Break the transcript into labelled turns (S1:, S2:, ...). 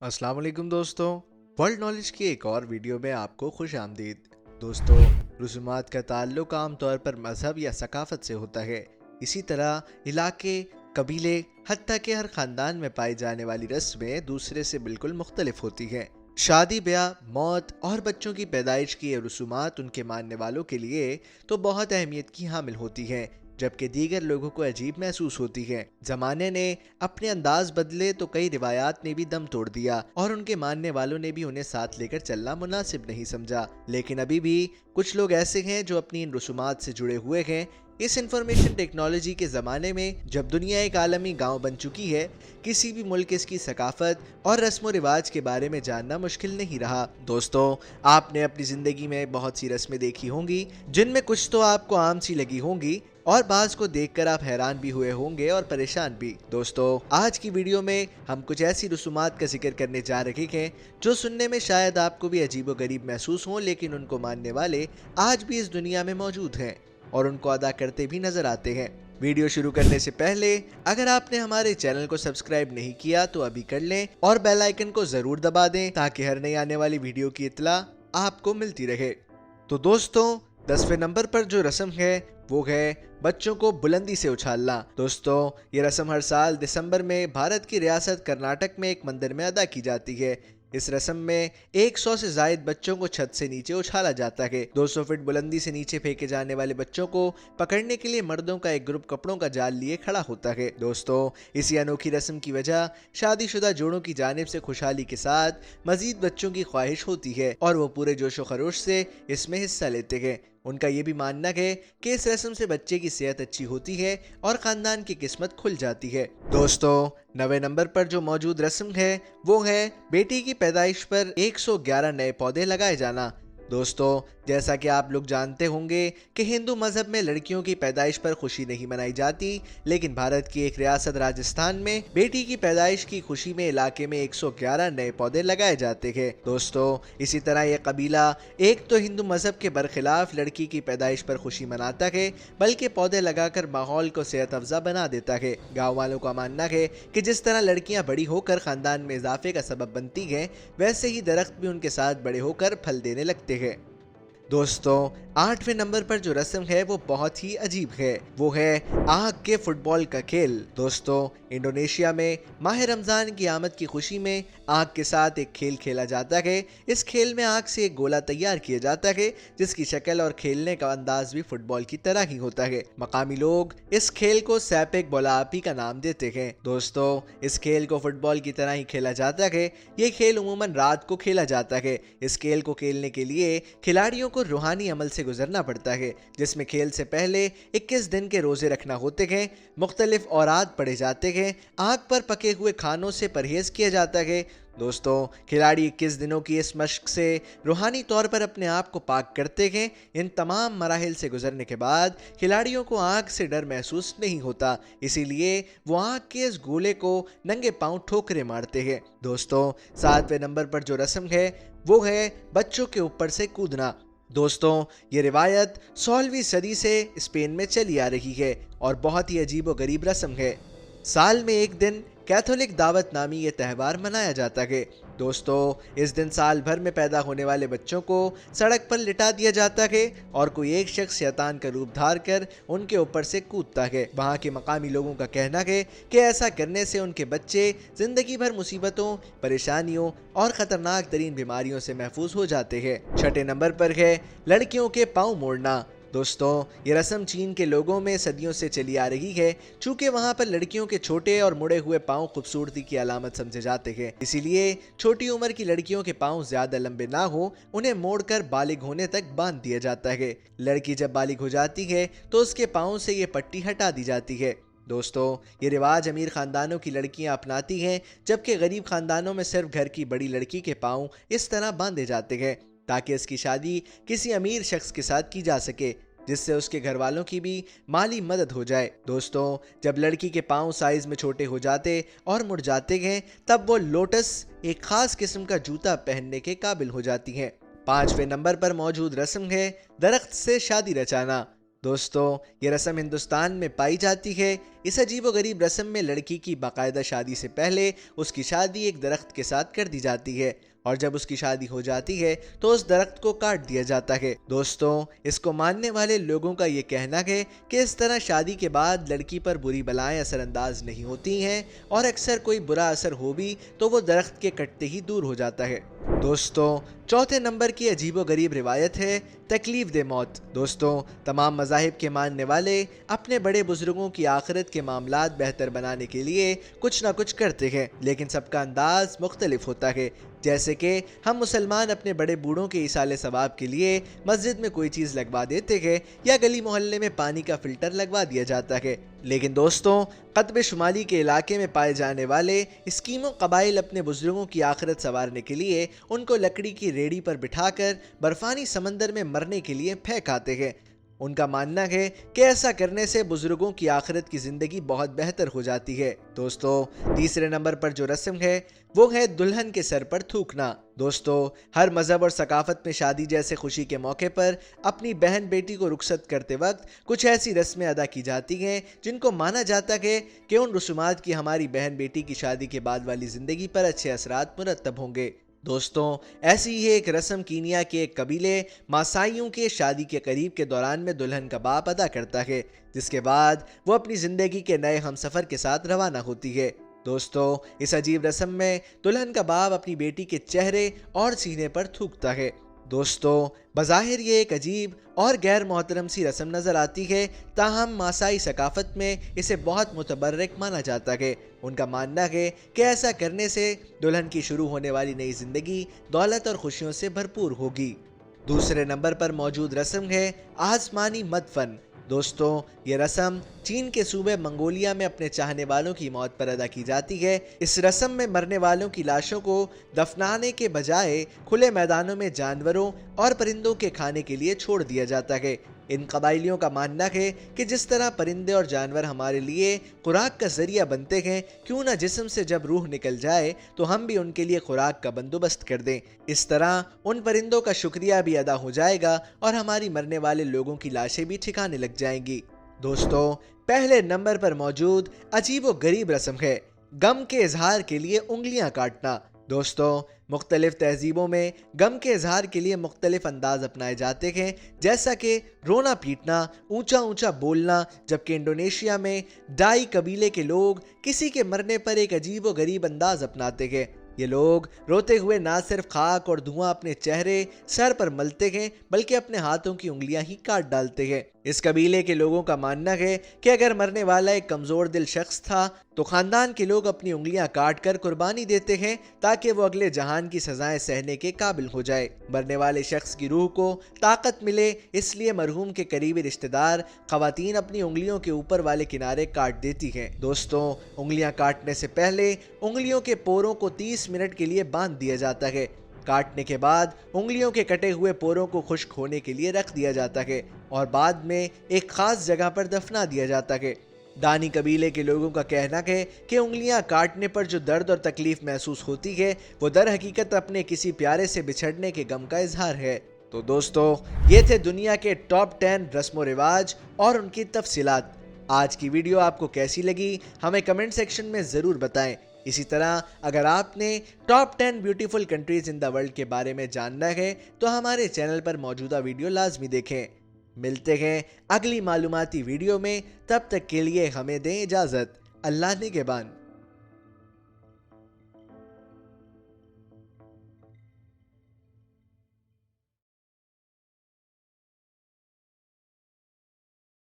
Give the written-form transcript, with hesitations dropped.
S1: अस्सलाम वालेकुम दोस्तों। वर्ल्ड नॉलेज की एक और वीडियो में आपको खुश आमदीद। दोस्तों, रसूमात का ताल्लुक आमतौर पर मजहब या सकाफत से होता है। इसी तरह इलाके, कबीले, हत्ता के हर ख़ानदान में पाई जाने वाली रस्में दूसरे से बिल्कुल मुख्तलिफ होती हैं। शादी ब्याह, मौत और बच्चों की पैदाइश की ये रसूमात उनके मानने वालों के लिए तो बहुत अहमियत की हामिल होती हैं, जबकि दीगर लोगों को अजीब महसूस होती है। जमाने ने अपने अंदाज बदले तो कई रिवायात ने भी दम तोड़ दिया और उनके मानने वालों ने भी उन्हें साथ लेकर चलना मुनासिब नहीं समझा। लेकिन अभी भी कुछ लोग ऐसे हैं जो अपनी इन रसूमात से जुड़े हुए हैं। इस इंफॉर्मेशन टेक्नोलॉजी के ज़माने में जब दुनिया एक आलमी गांव बन चुकी है, किसी भी मुल्क इसकी सकाफत और रस्म व रिवाज के बारे में जानना मुश्किल नहीं रहा। दोस्तों, आपने अपनी ज़िंदगी में बहुत सी रस्में देखी होंगी जिनमें कुछ तो आपको आम सी लगी होंगी और बाज को देखकर आप हैरान भी हुए होंगे और परेशान भी। दोस्तों, आज की वीडियो में हम कुछ ऐसी रसूमात का जिक्र करने जा रहे हैं जो सुनने में शायद आपको भी अजीब व गरीब महसूस हो, लेकिन उनको मानने वाले आज भी इस दुनिया में मौजूद हैं और उनको अदा करते भी नजर आते हैं। वीडियो शुरू करने से पहले अगर आपने हमारे चैनल को सब्सक्राइब नहीं किया तो अभी कर लें और बेल आइकन को जरूर दबा दें ताकि हर नई आने वाली वीडियो की इत्तला आपको मिलती रहे। तो दोस्तों, 10वें नंबर पर जो रस्म है वो है बच्चों को बुलंदी से उछालना। दोस्तों, ये रस्म हर साल दिसंबर में भारत की रियासत कर्नाटक में एक मंदिर में अदा की जाती है। इस रस्म में 100 से जायद बच्चों को छत से नीचे उछाला जाता है। 200 फीट बुलंदी से नीचे फेंके जाने वाले बच्चों को पकड़ने के लिए मर्दों का एक ग्रुप कपड़ों का जाल लिए खड़ा होता है। दोस्तों, इसी अनोखी रस्म की वजह शादीशुदा जोड़ों की जानिब से खुशहाली के साथ मजीद बच्चों की ख्वाहिश होती है और वो पूरे जोशो खरोश से इसमें हिस्सा लेते हैं। उनका ये भी मानना है कि इस रस्म से बच्चे की सेहत अच्छी होती है और खानदान की किस्मत खुल जाती है। दोस्तों, 9वें नंबर पर जो मौजूद रस्म है वो है बेटी की पैदाइश पर 111 नए पौधे लगाए जाना। दोस्तों, जैसा कि आप लोग जानते होंगे कि हिंदू मजहब में लड़कियों की पैदाइश पर खुशी नहीं मनाई जाती, लेकिन भारत की एक रियासत राजस्थान में बेटी की पैदाइश की खुशी में इलाके में 111 नए पौधे लगाए जाते हैं। दोस्तों, इसी तरह यह कबीला एक तो हिंदू मजहब के बरखिलाफ लड़की की पैदाइश पर खुशी मनाता है, बल्कि पौधे लगाकर माहौल को सेहत अफजा बना देता है। गाँव वालों का मानना है कि जिस तरह लड़कियां बड़ी होकर खानदान में इजाफे का सबब बनती हैं, वैसे ही दरख्त भी उनके साथ बड़े होकर फल देने लगते हैं। दोस्तों, 8वें नंबर पर जो रस्म है वो बहुत ही अजीब है। वो है आग के फुटबॉल का खेल। दोस्तों, इंडोनेशिया में माह रमजान की आमद की खुशी में आग के साथ एक खेल खेला जाता है। इस खेल में आग से एक गोला तैयार किया जाता है जिसकी शक्ल और खेलने का अंदाज भी फुटबॉल की तरह ही होता है। मकामी लोग इस खेल को सैपेक बोलापी का नाम देते हैं। दोस्तों, इस खेल को फुटबॉल की तरह ही खेला जाता है। ये खेल उमूमन रात को खेला जाता है। इस खेल को खेलने के लिए खिलाड़ियों को रूहानी अमल से गुजरना पड़ता है, जिसमें खेल से पहले 21 दिन के रोजे रखना होते हैं, मुख्तलिफ औरात पढ़े जाते हैं, आग पर पके हुए खानों से परहेज किया जाता है। दोस्तों, खिलाड़ी 21 दिनों की इस मश्क से रूहानी तौर पर अपने आप को पाक करते हैं। इन तमाम मराहिल से गुजरने के बाद खिलाड़ियों को आग से डर महसूस नहीं होता, इसीलिए वो आग के इस गोले को नंगे पांव ठोकरे मारते हैं। दोस्तों, 7वें नंबर पर जो रस्म है वो है बच्चों के ऊपर से कूदना। दोस्तों, ये रिवायत 16वीं सदी से स्पेन में चली आ रही है और बहुत ही अजीब व गरीब रस्म है। साल में एक दिन कैथोलिक दावत नामी ये त्यौहार मनाया जाता है। दोस्तों, इस दिन साल भर में पैदा होने वाले बच्चों को सड़क पर लिटा दिया जाता है और कोई एक शख्स शैतान का रूप धार कर उनके ऊपर से कूदता है। वहाँ के मकामी लोगों का कहना है कि ऐसा करने से उनके बच्चे जिंदगी भर मुसीबतों, परेशानियों और खतरनाक तरीन बीमारियों से महफूज हो जाते हैं। 6ठे नंबर पर है लड़कियों के पाँव मोड़ना। दोस्तों, ये रस्म चीन के लोगों में सदियों से चली आ रही है। चूंकि वहाँ पर लड़कियों के छोटे और मुड़े हुए पाँव खूबसूरती की अलामत समझे जाते हैं, इसीलिए छोटी उम्र की लड़कियों के पाँव ज्यादा लंबे ना हो, उन्हें मोड़कर बालिग होने तक बांध दिया जाता है। लड़की जब बालिग हो जाती है तो उसके पाँव से ये पट्टी हटा दी जाती है। दोस्तों, ये रिवाज अमीर खानदानों की लड़कियां अपनाती हैं, जबकि गरीब खानदानों में सिर्फ घर की बड़ी लड़की के पाँव इस तरह बांधे जाते हैं ताकि इसकी शादी किसी अमीर शख्स के साथ की जा सके, जिससे उसके घर वालों की भी माली मदद हो जाए। दोस्तों, जब लड़की के पाँव साइज में छोटे हो जाते और मुड़ जाते हैं, तब वो लोटस, एक खास किस्म का जूता पहनने के काबिल हो जाती हैं। 5वें नंबर पर मौजूद रस्म है दरख्त से शादी रचाना। दोस्तों, ये रस्म हिंदुस्तान में पाई जाती है। इस अजीबोगरीब रस्म में लड़की की बाकायदा शादी से पहले उसकी शादी एक दरख्त के साथ कर दी जाती है और जब उसकी शादी हो जाती है तो उस दरख्त को काट दिया जाता है। दोस्तों, इसको मानने वाले लोगों का ये कहना है कि इस तरह शादी के बाद लड़की पर बुरी बलाएं असरअंदाज नहीं होती हैं और अक्सर कोई बुरा असर हो भी तो वो दरख्त के कटते ही दूर हो जाता है। दोस्तों, चौथे नंबर की अजीबोगरीब रिवायत है तकलीफ दे मौत। दोस्तों, तमाम मज़ाहिब के मानने वाले अपने बड़े बुजुर्गों की आखिरत के मामलात बेहतर बनाने के लिए कुछ ना कुछ करते हैं, लेकिन सबका अंदाज मुख्तलिफ होता है। जैसे कि हम मुसलमान अपने बड़े बूढ़ों के इसाले सवाब के लिए मस्जिद में कोई चीज़ लगवा देते हैं या गली मोहल्ले में पानी का फिल्टर लगवा दिया जाता है। लेकिन दोस्तों, कतब शुमाली के इलाके में पाए जाने वाले स्कीमों कबाइल अपने बुजुर्गों की आखिरत संवारने के लिए उनको लकड़ी की रेडी पर बिठाकर बर्फानी समंदर में मरने के लिए फेंक आते हैं। उनका मानना है कि ऐसा करने से बुजुर्गों की आखिरत की ज़िंदगी बहुत बेहतर हो जाती है। दोस्तों, तीसरे नंबर पर जो रस्म है वो है दुल्हन के सर पर थूकना। दोस्तों, हर मज़हब और सकाफत में शादी जैसे खुशी के मौके पर अपनी बहन बेटी को रुखसत करते वक्त कुछ ऐसी रस्में अदा की जाती हैं जिनको माना जाता है कि उन रसूमात की हमारी बहन बेटी की शादी के बाद वाली ज़िंदगी पर अच्छे असरात मुरतब होंगे। दोस्तों, ऐसी ही एक रस्म कीनिया के एक कबीले मासाइयों के शादी के करीब के दौरान में दुल्हन का बाप अदा करता है, जिसके बाद वो अपनी ज़िंदगी के नए हमसफ़र के साथ रवाना होती है। दोस्तों, इस अजीब रस्म में दुल्हन का बाप अपनी बेटी के चेहरे और सीने पर थूकता है। दोस्तों, बज़ाहिर ये एक अजीब और गैर मोहतरम सी रस्म नज़र आती है, ताहम मासाई सकाफत में इसे बहुत मुतबर्रक माना जाता है। उनका मानना है कि ऐसा करने से दुल्हन की शुरू होने वाली नई ज़िंदगी दौलत और खुशियों से भरपूर होगी। दूसरे नंबर पर मौजूद रस्म है आसमानी मदफन। दोस्तों, ये रस्म चीन के सूबे मंगोलिया में अपने चाहने वालों की मौत पर अदा की जाती है। इस रस्म में मरने वालों की लाशों को दफनाने के बजाय खुले मैदानों में जानवरों और परिंदों के खाने के लिए छोड़ दिया जाता है। इन कबाइलियों का मानना है कि जिस तरह परिंदे और जानवर हमारे लिए खुराक का जरिया बनते हैं, क्यों ना जिस्म से जब रूह निकल जाए तो हम भी उनके लिए खुराक का बंदोबस्त कर दें। इस तरह उन परिंदों का शुक्रिया भी अदा हो जाएगा और हमारी मरने वाले लोगों की लाशें भी ठिकाने लग जाएंगी। दोस्तों, पहले नंबर पर मौजूद अजीबो गरीब रस्म है गम के इजहार के लिए उंगलियां काटना। दोस्तों, मुख्तलिफ तहजीबों में गम के इजहार के लिए मुख्तलिफ अंदाज अपनाए जाते हैं, जैसा कि रोना पीटना, ऊंचा ऊंचा बोलना, जबकि इंडोनेशिया में डाई कबीले के लोग किसी के मरने पर एक अजीब व गरीब अंदाज अपनाते हैं। ये लोग रोते हुए ना सिर्फ खाक और धुआं अपने चेहरे सर पर मलते हैं, बल्कि अपने हाथों की उंगलियां ही काट डालते हैं। इस कबीले के लोगों का मानना है कि अगर मरने वाला एक कमज़ोर दिल शख्स था तो ख़ानदान के लोग अपनी उंगलियां काट कर कुर्बानी देते हैं ताकि वो अगले जहान की सजाएं सहने के काबिल हो जाए। मरने वाले शख्स की रूह को ताकत मिले, इसलिए मरहूम के करीबी रिश्तेदार ख़वातीन अपनी उंगलियों के ऊपर वाले किनारे काट देती हैं। दोस्तों, उंगलियां काटने से पहले उंगलियों के पोरों को 30 मिनट के लिए बांध दिया जाता है। काटने के बाद उंगलियों के कटे हुए पोरों को खुश्क होने के लिए रख दिया जाता है और बाद में एक खास जगह पर दफना दिया जाता है। दानी कबीले के लोगों का कहना है कि उंगलियां काटने पर जो दर्द और तकलीफ महसूस होती है वो दर हकीकत अपने किसी प्यारे से बिछड़ने के गम का इजहार है। तो दोस्तों, ये थे दुनिया के टॉप 10 रस्म व रिवाज और उनकी तफसीलात। आज की वीडियो आपको कैसी लगी हमें कमेंट सेक्शन में ज़रूर बताएं। इसी तरह अगर आपने top 10 beautiful countries in the world के बारे में जानना है तो हमारे चैनल पर मौजूदा वीडियो लाजमी देखें। मिलते हैं अगली मालूमाती वीडियो में, तब तक के लिए हमें दें इजाज़त। अल्लाह निगहबान।